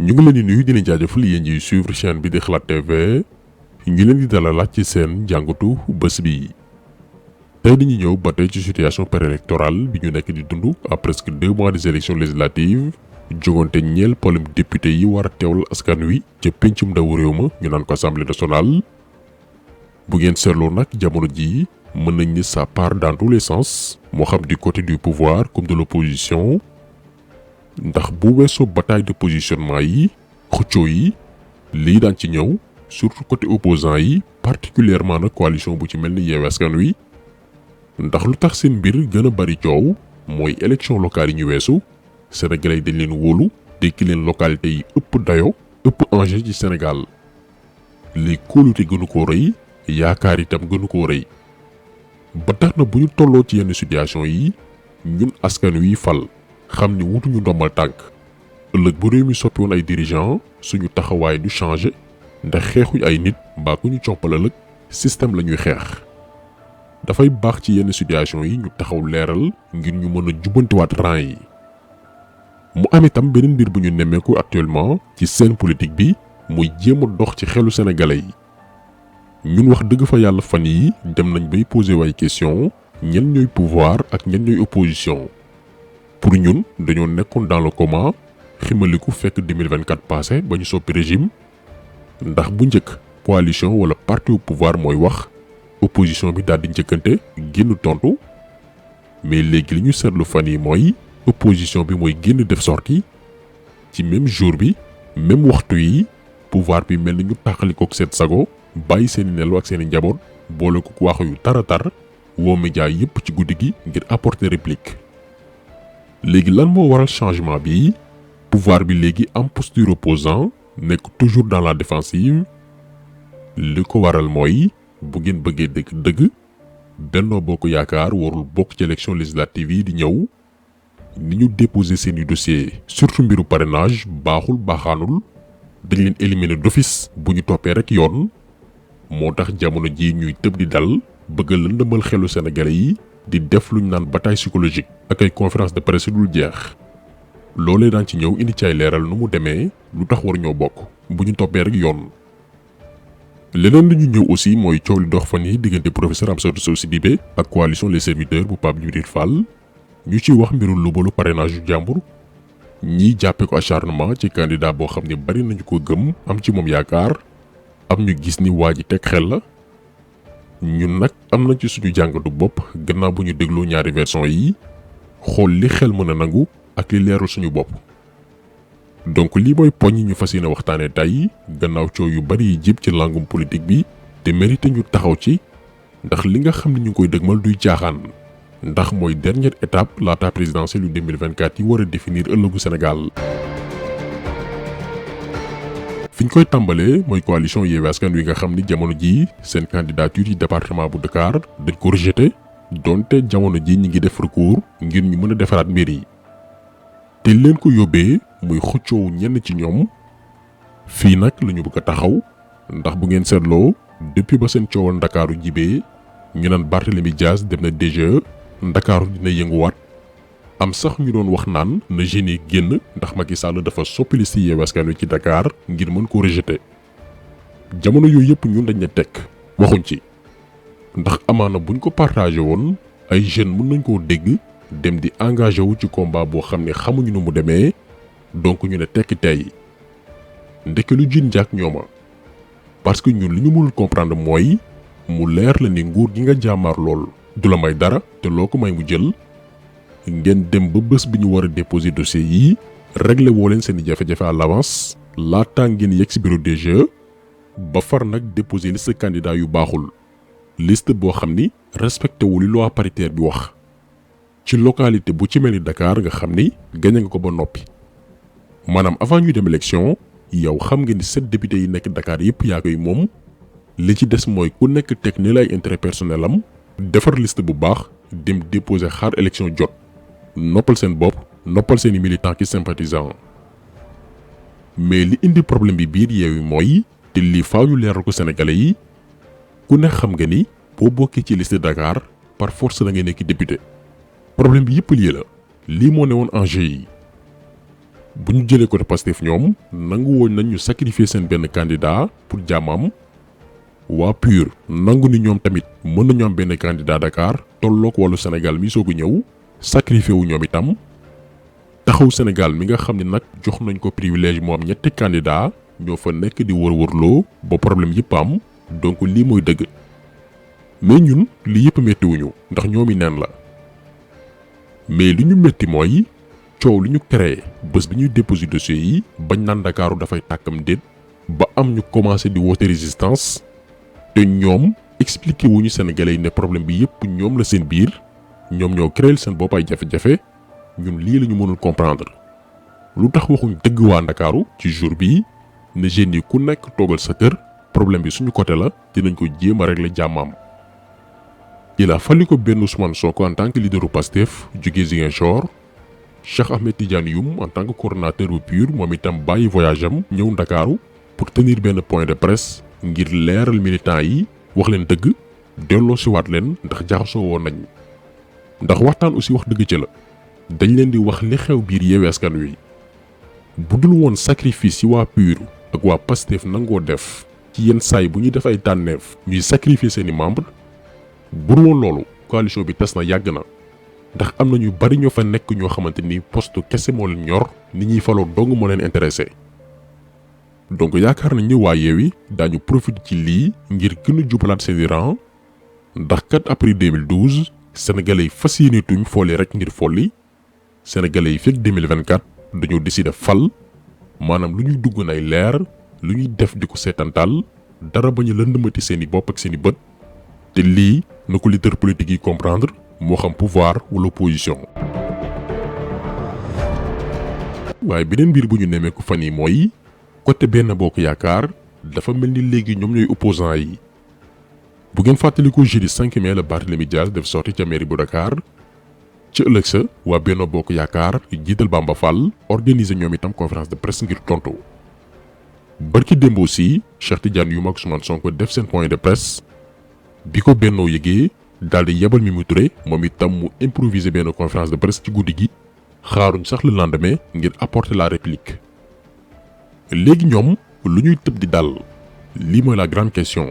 ñu ngi leen di nuyu di leen jaajëfal yéen ñuy suivre chaîne bi di Xalaat TV ñu leen di dalalaat ci seen jàngatu bés bi. tey dañuy ñëw ba tey ci situation préélectorale bi ñu nekk di dund à presque 2 mois des élections législatives jogante ñeel palum député yi war a teewal askan wi ca pencum ndawu réew ma ñu naan ko assemblée nationale. bu ngeen seetloo nag jamono jii mën nañ ni ça part dans tous les sens moo xam du côté du pouvoir comme de l'opposition. ndax bu weesoo bataille de positionnement yi xëccoo yi lii daan ci ñëw surtout côté opposant yi particulièrement nag coalition bu ci mel ni Yewwi Askan Wi ndax lu tax seen mbir gën a bari coow mooy élection locale yi ñu weesu sénégalais yi dañ leen wóolu dekki leen localité yi ëpp dayo ëpp enjeu ci Sénégal li kóolute gënu koo rëy yaakaar itam gënu koo rëy ba tax na bu ñu tolloo ci yenn situation yi ñun askan wi fal xam ni wutuñu ndombal tànk ëllëg bu réew mi soppi woon ay dirigeant suñu taxawaay du changer ndax xeexuñ ay nit mbaa ku ñu compal ëllëg système la ñuy xeex dafay baax ci yenn situation yi ñu taxaw leeral ngir ñu mën a jubbantiwaat rang yi. mu am itam beneen mbir bu ñu nemmeeku actuellement ci scène politique bi muy jéem a dox ci xelu sénégalais yi ñun wax dëgg fa yàlla fan yi dem nañ bay poser way question ñen ñooy pouvoir ak ñen ñooy opposition. pour ñun dañoo nekkoon dans le coma ximaliku fekk 2024 passé ba ñu soppi régime ndax bu njëkk coalition wala parti au pouvoir mooy wax opposition bi daal di njëkkante génn tontu mais léegi li ñu seetlu fan yi mooy opposition bi mooy génn def sortie ci même jour bi même waxtu yi pouvoir bi mel ni ñu tàqalikook seen sago bàyyi seeni nelaw ak seeni njaboot boole ko wax yu taratar woo média yépp ci guddi gi ngir apporter réplique. léegi lan moo waral changement bi pouvoir bi léegi am posture opposant nekk toujours dans la défensive li ko waral mooy bu ngeen bëggee dëgg Benno Bokk Yaakaar warul bokk ci élection législative yi di ñëw ni ñu déposer seeni dossier surtout mbiru parrainage baaxul baaxaanul dañ leen éliminer d'office bu ñu toppee rek yoon moo tax jamono ji ñuy tëb di dal bëgg lëndëmal xelu sénégalais yi di def luñ naan bataille psychologique ak ay conférence de presse dul jeex loolee daan ci ñëw indi ci ay leeral nu mu demee lu tax war ñoo bokk bu ñu toppee rek yoon. leneen li ñu ñëw aussi mooy coow li dox fan yi diggante professeur Amsatou Sow Sidibé ak coalition les serviteurs bu Pape Djibril Fall ñu ciy wax mbiru lubalu parrainage yu jàmbur ñiy jàppee ko acharnement ci candidat boo xam ne bari nañu ko gëm am ci moom yaakaar am ñu gis ni waa ji teg xel la. ñun nag am nañ ci suñu jàngatu bopp gannaaw bu ñu dégloo ñaari version yi xool li xel mën a nangu ak li leerul suñu bopp. donc lii mooy poñ yi ñu fas yéene waxtaanee tey gannaaw coow yu bari yi jib ci langum politique bi te mérité ñu taxaw ci ndax li nga xam ne ñu ngi koy dëgmal duy caaxaan ndax mooy dernière étape laata présidentielle yu 2024 yi war a définir ëllëgu Sénégal. fi ñu koy tàmbalee mooy coalition Yewwi Askan Wi nga xam ni jamono jii seen candidature yi département bu Dakar dañ ko rejeté donte jamono ji ñi ngi def recours ngir ñu mën a defaraat mbir yi te leen ko yóbbee muy xëccoowu ñenn ci ñoom fii nag la ñu bëgg a taxaw ndax bu ngeen seetloo depuis ba seen coowal Ndakaaru jibee ñu naan Barthélémy Dias dem na DGE Ndakaaru dina yënguwaat am sax ñu doon wax naan na jeunes yi génn ndax Macky Sall dafa soppi liste Yewwi Askan Wi ci Dakar ngir mën ko rejeter jamono yooyu yëpp ñun dañ ne tekk waxuñ ci ndax amaana buñ ko partagé woon ay jeunes mën nañ koo dégg dem di engagé wu ci combat boo xam ne xamuñu nu mu demee donc ñu ne tekki tey ndeke lu jiin njaak ñooma parce que ñun li ñu mënul comprendre mooy mu leer la ni nguur gi nga jàmmaar lool du la may dara te loo ko may mu jël. ngeen dem ba bés bi ñu war a déposer dossier yi régler woo leen seen i jafe-jafe à l'avance laataa ngeen yegg si bureau DGE ba far nag déposer liste candidat yu baaxul liste boo xam ni respecté wu li loi paritaire bi wax ci localité bu ci mel ni Dakar nga xam ni gagné nga ko ba noppi maanaam avant ñuy dem élection yow xam nga ni 7 députés yi nekk Dakar yépp yaa koy moom li ci des mooy ku nekk teg ni lay intérêt personnel am defar liste bu baax dem déposer xaar élection jot. noppal seen bopp noppal seeni militants ki sympathisants mais li indi problème bi biir Yewwi mooy te lii faaw ñu leeral ko sénégalais yi ku ne xam nga ni boo bokkee ci liste Dakar par force da ngay nekk député problème bi yëpp lii la lii moo ne woon enjeu yi bu ñu jëlee côté Pastef ñoom nangu woon nañ ñu sacrifier seen benn candidat pour jàmmam. waa PUR nangu ni ñoom tamit mën nañu am benn candidat Dakar tolloog wàllu Sénégal mi soog a ñëw sacrifié wu ñoom itam taxaw Sénégal mi nga xam ne nag jox nañ ko privilège moo am ñetti candidat ñoo fa nekk di wër-wërloo ba problème yëpp am donc lii mooy dëgg mais ñun lii yëpp méttiwuñu ndax ñoomi neen la mais li ñu métti mooy coow li ñu créé bés bi ñuy déposé dossier yi bañ naan Dakaaru dafay tàkkam déet ba am ñu commencé di woote résistance te ñoom expliqué wuñu Sénégalais yi ne problème bi yëpp ñoom la seen biir ñoom ñoo créé seen bopp ay jafe-jafe ñun lii la ñu mënul comprendre lu tax waxuñ dëgg waa Ndakaaru ci jour bii ne jeunes yi ku nekk toogal sa kër problème bi suñu côté la dinañ ko jéem a régler jàmmam. il a fallu ko benn Ousmane Sonko en tant que leaderu Pastef jugee Ziguinchor Cheikh Ahmed Tidiane Youm en tant que coordonnateur bu PUR moom itam bàyyi voyage am ñëw Ndakaaru pour tenir benn point de presse ngir leeral militants yi wax leen dëgg delloo si waat leen ndax jaxasoo woon nañ ndax waxtaan aussi wax dëgg ci la dañ leen di wax li xew biir Yewwi Askan Wi bu dul woon sacrifice yi waa PUR ak waa Pastef nangoo def ci yenn saay bu ñuy def ay tànneef ñuy sacrifier seeni membre bu dul woon loolu coalition bi tas na yàgg na ndax am na ñu bari ñoo fa nekk ñoo xamante ni poste kese moo leen ñor ni ñuy faloo dong moo leen intéressé donc yaakaar nañ ni waa Yewwi daañu profité ci lii ngir gën a jubalaat seeni rang ndax kat après 2012 sénégalais yi fas yéene tuñ folli rek ngir folli sénégalais yi fekk 2024 dañoo décider fal maanaam lu ñuy dugg nay leer lu ñuy def di ko seetantal dara bañ a lëndëmati seeni bopp ak seeni bët te lii na ko leader politique yi comprendre moo xam pouvoir wala opposition. waaye beneen mbir bu ñu nemmeeku fan yi mooy côté Benno Bokk Yaakaar dafa mel ni léegi ñoom ñooy opposants yi bu ngeen fàttalikoo jeudi 5 mai la Barthélémy Dias def sorti ca mairie bu Dakar ci ëllëg sa waa Benno Bokk Yaakaar jiital Bamba Fall organiser ñoom itam conférence de presse ngir tontu barki démb aussi Cheikh Tidiane Youm ak Ousmane Sonko def seen point de presse bi ko Benno yëgee daal di yebal Mimi Touré moom itam mu improviser benn conférence de presse ci guddi gi xaaruñ sax le lendemain ngir apporter la réplique léegi ñoom lu ñuy tëb di dal lii mooy la grande question.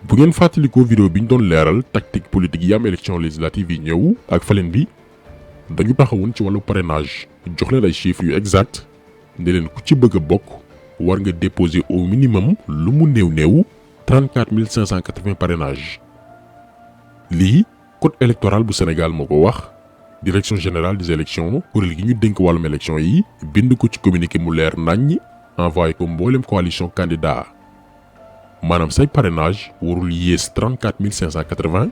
bu ngeen fàttalikoo vidéo bi ñu doon leeral tactique politique yi am élection législative yi ñëw ak faleen bi dañu taxawoon ci wàllu parrainage jox leen ay chiffres yu exact ne leen ku ci bëgg a bokk war nga déposer au minimum lu mu néew 34 580 parrainage lii code électoral bu Sénégal moo ko wax direction générale des élections kuréel gi ñu dénk wàllum élection yi bind ko ci communiqué mu leer naññ envoyé ko mboolem coalition candidat maanaam say parrainage warul yées 34 580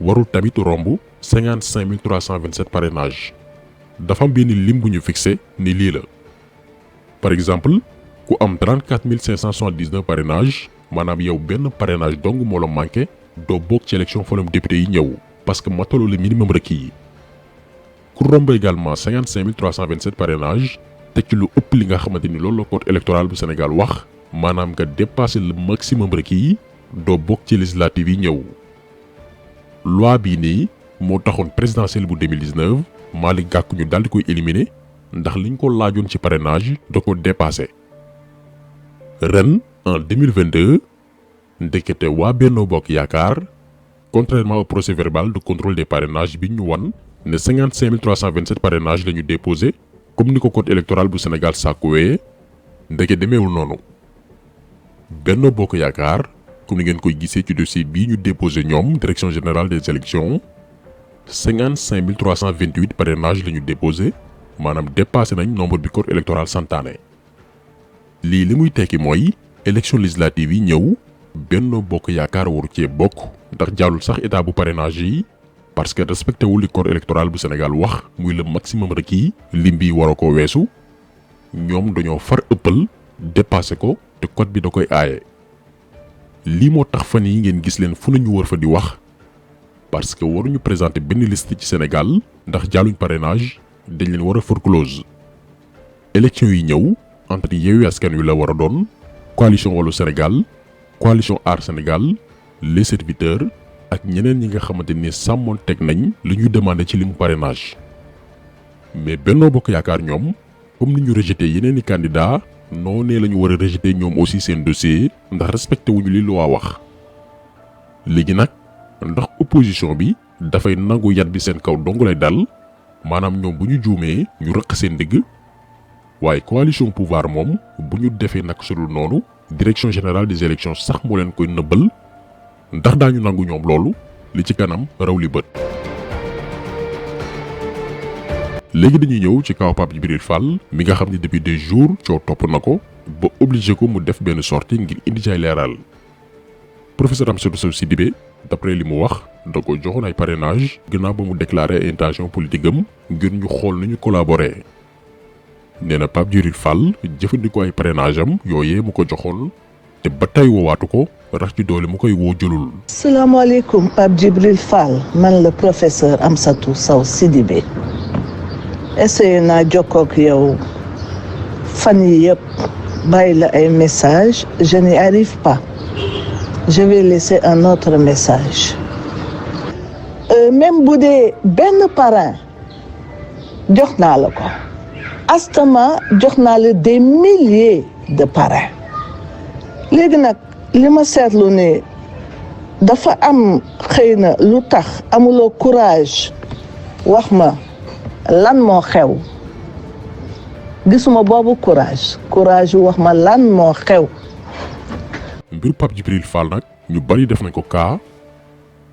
warul tamit romb 55 327 parrainage dafa am benn lim bu ñu fixé ni lii la par exemple ku am 34 579 parrainage maanaam yow benn parrainage dong moo la manqué doo bokk ci élection falum député yi ñëw parce que mataloo le minimum requis yi ku romb également 55 327 parrainage te ci lu ëpp li nga xamante ni loolu la code électoral bu Sénégal wax maanaam nga dépasser le maximum requis yi doo bokk ci législative yi ñëw loi bii nii moo taxoon présidentielle bu 2019 Malick Gakou ñu daal di koy éliminer ndax liñ ko laajoon ci parrainage da ko dépassé ren en 2022 ndekete waa Benno Bokk Yaakaar contrairement au procès verbal de contrôle des parrainages bi ñu wan ne 55 327 parrainages la ñu déposé comme ni ko code électoral bu Sénégal sàkkuwee ndeke demeewul noonu Benno Bokk Yaakaar comme ni ngeen koy gisee ci dossier bii ñu déposé ñoom direction générale des élections 55 328 parrainages la ñu déposé maanaam dépassé nañ nombre bi code électoral santaane lii li muy tekki mooy élection législative yi ñëw Benno Bokk Yaakaar waru cee bokk ndax jàllul sax état bu parrainage yi parce que respecté wul li code électoral bu Sénégal wax muy le maximum requis lim bi war a ko weesu ñoom dañoo far ëppal dépassé ko te code bi da koy aaye lii moo tax fan yi ngeen gis leen fu nañu wër fa di wax parce que waruñu présenter benn liste ci Sénégal ndax jàlluñ parrainage dañ leen war a forclose élection yi ñëw entre Yewwi Askan Wi la war a doon coalition Wallu Sénégal coalition Aar Sénégal les serviteurs ak ñeneen ñi nga xamante ni sàmmoon teg nañ li ñuy demandé ci limu parrainage mais Benno Bokk Yaakaar ñoom comme ni ñu rejeté yeneen i candidat noonee la ñu war a rejeté ñoom aussi seen dossier ndax respecté wuñu li loi wax. léegi nag ndax opposition bi dafay nangu yat bi seen kaw dong lay dal maanaam ñoom bu ñu juumee ñu rëq seen digg waaye coalition pouvoir moom bu ñu defee nag sudul noonu direction générale des élections sax moo leen koy nëbbal ndax daañu nangu ñoom loolu li ci kanam raw li bët. léegi dañuy ñëw ci kaw Pape Djibril Fall mi nga xam ne depuis des jours coow topp na ko ba obligé ko mu def benn sortie ngir indi jaay leeral. professeur Amsatou Sow Sidibé d'après li mu wax da ko joxoon ay parrainage gannaaw ba mu déclaré intention politique am ngir ñu xool nañu collaborer. nee na Pape Djibril Fall jëfandikoo ay parrainage am yooyee mu ko joxoon te ba tey woowaatu ko rax ci doole mu koy woo jëlul. salaamaaleykum Pape Djibril Fall man la professeur Amsatou Sow Sidibé essayé naa jokkoo ak yow fan yi yëpp bàyyi la ay message je n'y arrive pas je vais laisser un autre message même bu dee benn parrain jox naa la ko astama jox naa la des milliers de parrains léegi nag li ma seetlu ne dafa am xëy na lu tax amuloo courage wax ma lan moo xew gisuma boobu courage wax ma lan moo xew. mbir Pape Djibril Fall nag ñu bari def nañ ko cas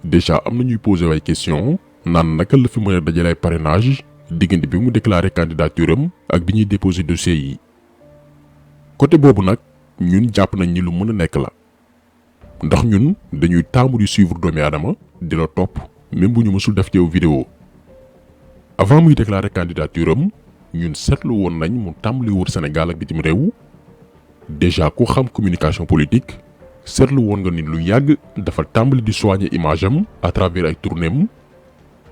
déjà am na ñuy poser ay question naan naka la fi mën a dajale ay parrainage diggante bi mu déclaré candidature am ak bi ñuy déposer dossier yi côté boobu nag ñun jàpp nañ ni lu mën a nekk la ndax ñun dañuy taamu di suivre doomi aadama di la topp même bu ñu mësul def ci yow vidéo avant muy déclarer candidature am ñun seetlu woon nañ mu tàmbali wër Sénégal ak bitim réew déjà ku xam communication politique seetlu woon nga ni lu yàgg dafa tàmbali di soigner image am à travers ay tournéem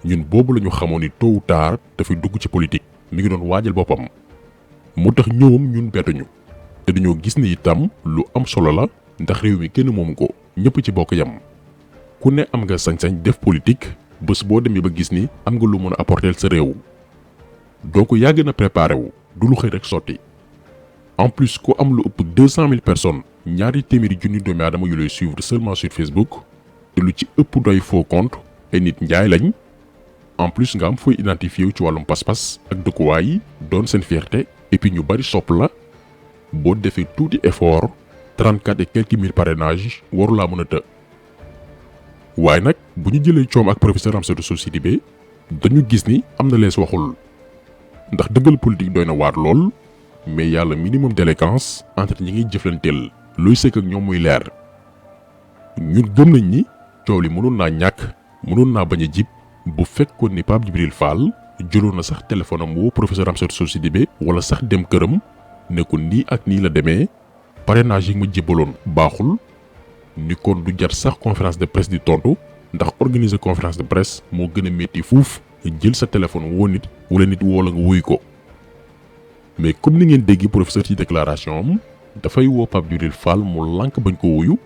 ñun boobu la ñu xamoon ni tôt ou tard dafay dugg ci politique mi ngi doon waajal boppam moo tax ñëwam ñun bettuñu te dañoo gis ni itam lu am solo la ndax réew mi kenn moomu ko ñëpp ci bokk yam ku ne am nga sañ-sañ def politique bés boo demee ba gis ni am nga lu mën a apporter sa réew donc yàgg na préparé wu du lu xëy rek sotti en plus ku am lu ëpp 200 000 personnes ñaari téeméeri junni doomi aadama yu lay suivre seulement sur Facebook te lu ci ëpp doy faux compte ay nit njaay lañ en plus nga am fooy identifié wu ci wàllum pas-pas ak dëkkuwaay yi doon seen fierté et puis ñu bari sopp la boo defee tuuti effort 34 et quelques mille parrainages waru laa mën a të. waaye nag bu ñu jëlee coom ak professeur Amsatou Sow Sidibé dañu gis ni am na lees waxul ndax dëggal politique doy na waar lool mais yàlla minimum d'élégance entre ñi ngi jëflanteel looy sëkk ak ñoom muy leer ñun gëm nañ ni coow li mënoon naa ñàkk mënoon naa bañ a jib bu fekkoon ni Pape Djibril Fall jëloon na sax téléphone am woo professeur Amsatou Sow Sidibé wala sax dem këram ne ko nii ak nii la demee parrainage yi ma jébbaloon baaxul ni kon du jar sax conférence de presse di tontu ndax organiser conférence de presse moo gën a métti fuuf jël sa téléphone woo nit wala nit woo la nga wuy ko mais comme ni ngeen dégg professeur ci déclaration am dafay woo Pape Djibril Fall mu lànk bañ ko wuyu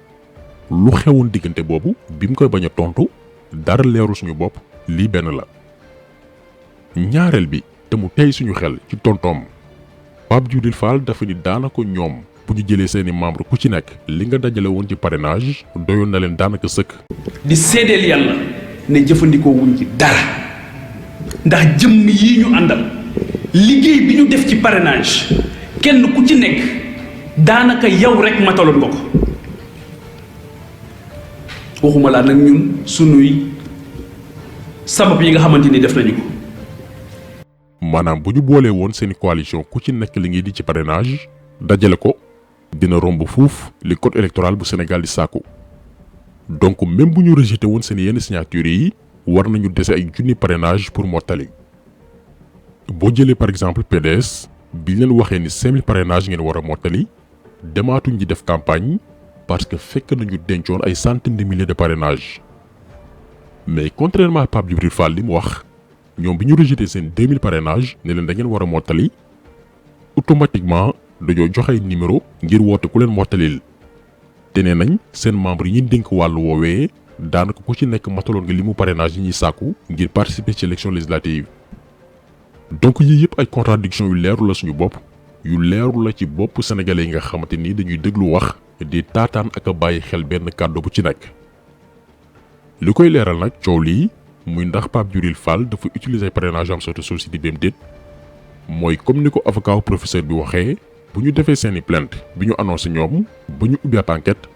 lu xewoon diggante boobu bi mu koy bañ a tontu dara leeru suñu bopp lii benn la. ñaareel bi te mu tey suñu xel ci tontoom Pape Djibril Fall dafa ni daanaka ñoom bu ñu jëlee seeni membre ku ci nekk li nga dajale woon ci parrainage doyoon na leen daanaka sëkk. di seedeel yàlla ne jëfandikoo wuñ ci dara ndax jëmm yi ñu àndal liggéey bi ñu def ci parrainage kenn ku ci nekk daanaka yow rek mataloon nga ko waxuma laa nag ñun sunuy sabab yi nga xamante ni def nañu ko. maanaam bu ñu boolee woon seeni coalition ku ci nekk li ngi di ci parrainage dajale ko dina romb fuuf li code électoral bu Sénégal di sàkku donc même bu ñu rejeté woon seen yenn signatures yi war nañu dese ay junni parrainage pour mottali. boo jëlee par exemple PDS bi leen waxee ni 5000 parrainage ngeen war a mottali demaatuñ di def campagne parce que fekk nañu dencoon ay centaines de milliers de parrainage mais contrairement à Pape Djibril Fall li mu wax ñoom bi ñu rejeté seen 2000 parrainage ne leen da ngeen war a mottali automatiquement dañoo joxe ay numéro ngir woote ku leen mottalil te nee nañ seen membre yi ñuy dénk wàllu woowee daanaka ku ci nekk mataloon nga li mu parrainage yi ñuy sàkku ngir participer ci élection législative donc yii yëpp ay contradiction yu leeru la suñu bopp yu leeru la ci bopp sénégalais yi nga xamante ni dañuy déglu wax di taataan ak a bàyyi xel benn kàddu bu ci nekk. li koy leeral nag coow lii muy ndax Pape Djibril Fall dafa utiliser parrainage am soto société bi déet mooy comme ni ko avocat professeur bi waxee bu ñu defee seeni plainte bi ñu annoncé ñoom ba ñu ubbi ab enquête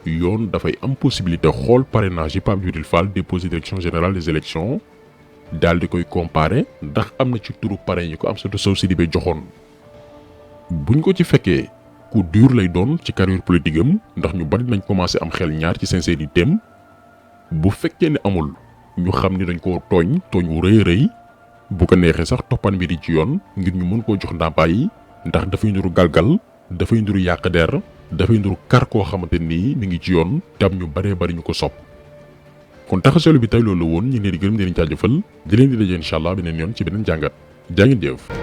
yoon dafay am possibilité xool parrainage yi Pape Djibril Fall déposé direction générale des élections daal di koy comparer ndax am na ci turu parrain yi ko am soto société bi joxoon. buñ ko ci fekkee ku dur lay doon ci carrière politique am ndax ñu bari nañ commencé am xel ñaar ci sincérité am bu fekkee ne amul ñu xam ni dañ koo tooñ wu rëy rëy bu ko neexee sax toppan mbir yi ci yoon ngir ñu mën koo jox ndàmpaay yi ndax dafay nduru galgal dafay nduru yàq der dafay nduru kar koo xamante nii mi ngi ci yoon te am ñu baree bari ñu ko sopp. kon taxaseelu bi tey loolu woon ñu ngi leen di gërëm di leen jaajëfal di leen di daje incha allah beneen yoon ci beneen jàngat jaa ngeen jëf.